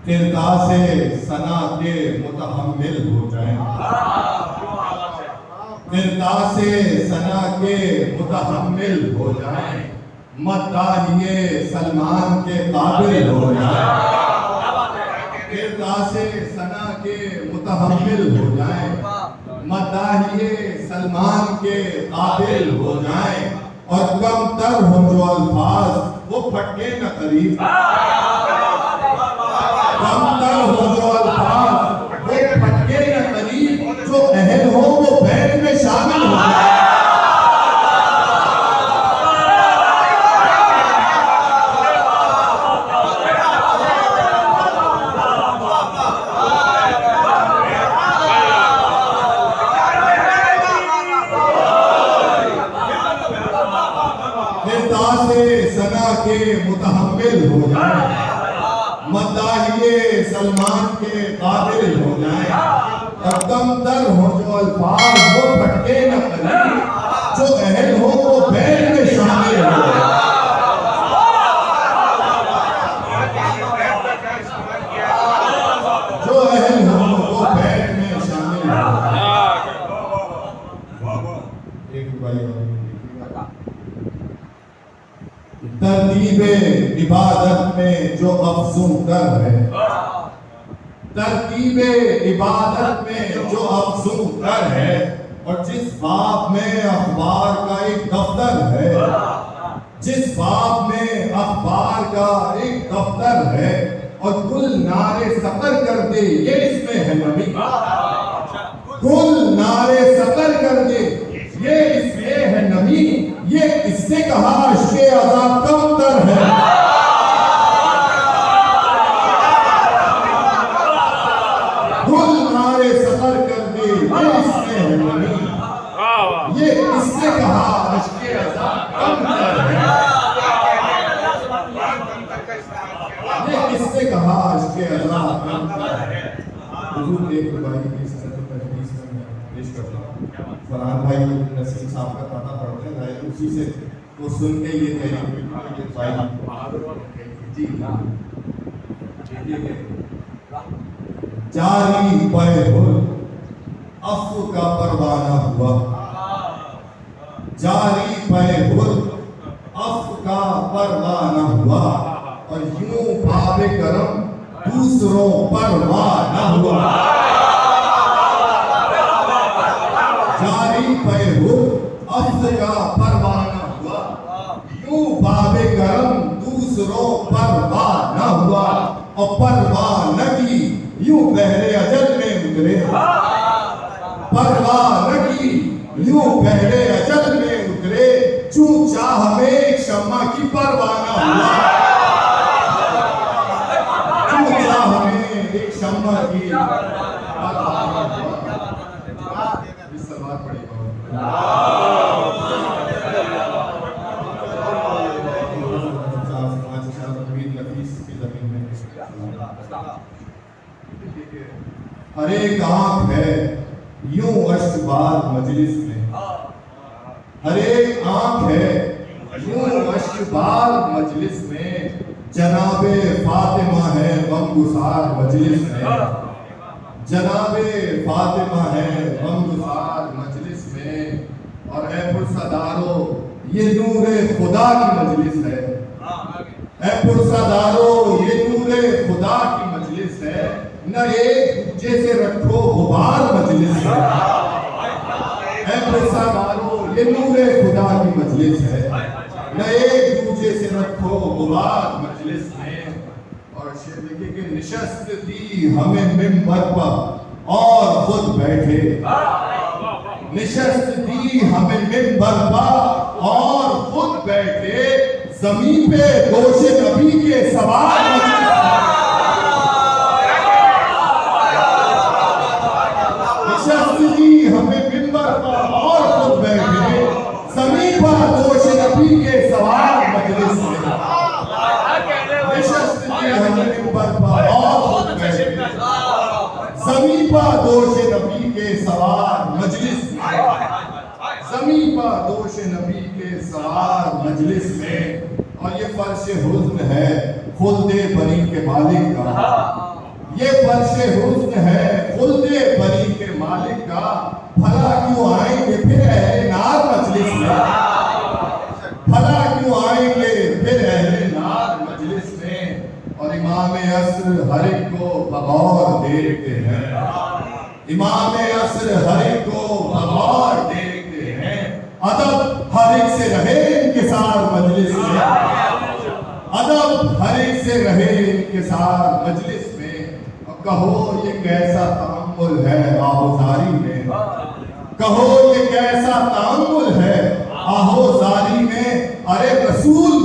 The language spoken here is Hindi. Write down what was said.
किरदासे सना के मुतहम्मिल हो जाएं, किरदासे सना के मुतहम्मिल हो जाएं, मद्दाहिए सलमान के काबिल हो जाएं, किरदासे सना के मुतहम्मिल हो जाएं, मद्दाहिए सलमान के काबिल हो जाएं, और कम तर हो जो अल्फाज वो फटके न करीब, कम तर हो जो अल्फाज वो फटके न करीब, जो अहल हो वो बैत में शामिल हो जाए। किरदासे सना के मुतहम्मिल हो जाए, मद्दाहिए सलमान के काबिल हो जाए, और कम तर हो जो अल्फाज वो फटके न करीब, जो अहल हो वो बैत में शामिल हो जाए। जो अहल हो वो बैत में शामिल हो जाए। एक भाई तरतीबे इबादत में जो अफजूं कर है, तरतीबे इबादत में जो अफजूं कर है, और जिस बाब में अखबार का एक दफ्तर है, जिस बाब में अखबार का एक दफ्तर है, और कुल नारे सतर कर दे ये इसमें है नबी, कुल नारे सतर कर दे ये इसमें है नबी, ये किसने कहा इश्क़े अज़ाब कम तर है। कुल नारे सतर कर दे ये इसमें है नबी, ये किसने कहा इश्क़े अज़ाब कम तर है। ये किसने कहा इश्क़े अज़ाब कम तर है। हुजूर एक भाई की सनद में हदीस में पेश करता हूं, फरहान भाई नसीम साहब का खाता पढ़ते हैं, उसी से वो सुन के ये तहरीर जी जारी बैहुल अफ़्व का परवाना हुआ, जारी बैहुल अफ़्व का परवाना हुआ, और यूं बाबे करम दूसरों पर वाना हुआ। जारी बैहुल अफ़्व का परवाना हुआ, यूं बाबे करम दूसरों पर वाना हुआ, और परवानगी यूं बहरे अजल में उतरे, परवानगी यूं बहरे अजल में उतरे, चूं चाह में एक शम्मा की परवाना हुआ, चूं चाह में एक शम्मा की परवाना हुआ। इस सवाल पड़ेगा हर एक आंख है यूं अश्कबार मजलिस में, हर एक आंख है यूं अश्कबार मजलिस में, जनाबे फातिमा है गमगुसार मजलिस में, जनाबे फातिमा है गमगुसार मजलिस में, और ऐ पुरसादारो ये नूरे खुदा की मजलिस है, ऐ पुरसादारो ये नूरे खुदा की मजलिस है, न एक दूजे से रखो गुबार मजलिस है, ऐ पुरसादारो ये नूरे खुदा की मजलिस है, न एक दूजे से रखो गुबार मजलिस में। और शेर देखिए कि निशस्त दी हमें मिंबर पर और खुद बैठे, निशस्त दी हमें मिंबर पर और खुद बैठे, ज़मीन पे दोषे नबी के सवाल निशस्त दी हमें मिंबर पर और खुद बैठे, ज़मीन पर दोषे नबी के सवाल मजलिस में, निशस्त दी हमें मिंबर पर और खुद बैठे, ज़मीन पर दोषे नबी के सवाल मजलिस में, ज़मीन पर दोषे नबी के सवाल मजलिस में। और ये फर्श हुज़्न है खुल्दे बरी के मालिक का, ये फर्शे हुस्न है खुल्दे बरी के मालिक का, भला क्यों आएंगे फिर अहले नार मजलिस में, भला क्यों आएंगे फिर अहले नार मजलिस में। और इमाम असर हर एक को बगौर देखते हैं, इमाम असर हर एक को बगौर देखते हैं। अदब हर एक से रहे इंकिसार मजलिस में, अदब हर एक से रहे इंकिसार मजलिस में। और कहो ये कैसा तामुल है आहोजारी में, कहो ये कैसा तामुल है आहोजारी में। अरे रसूल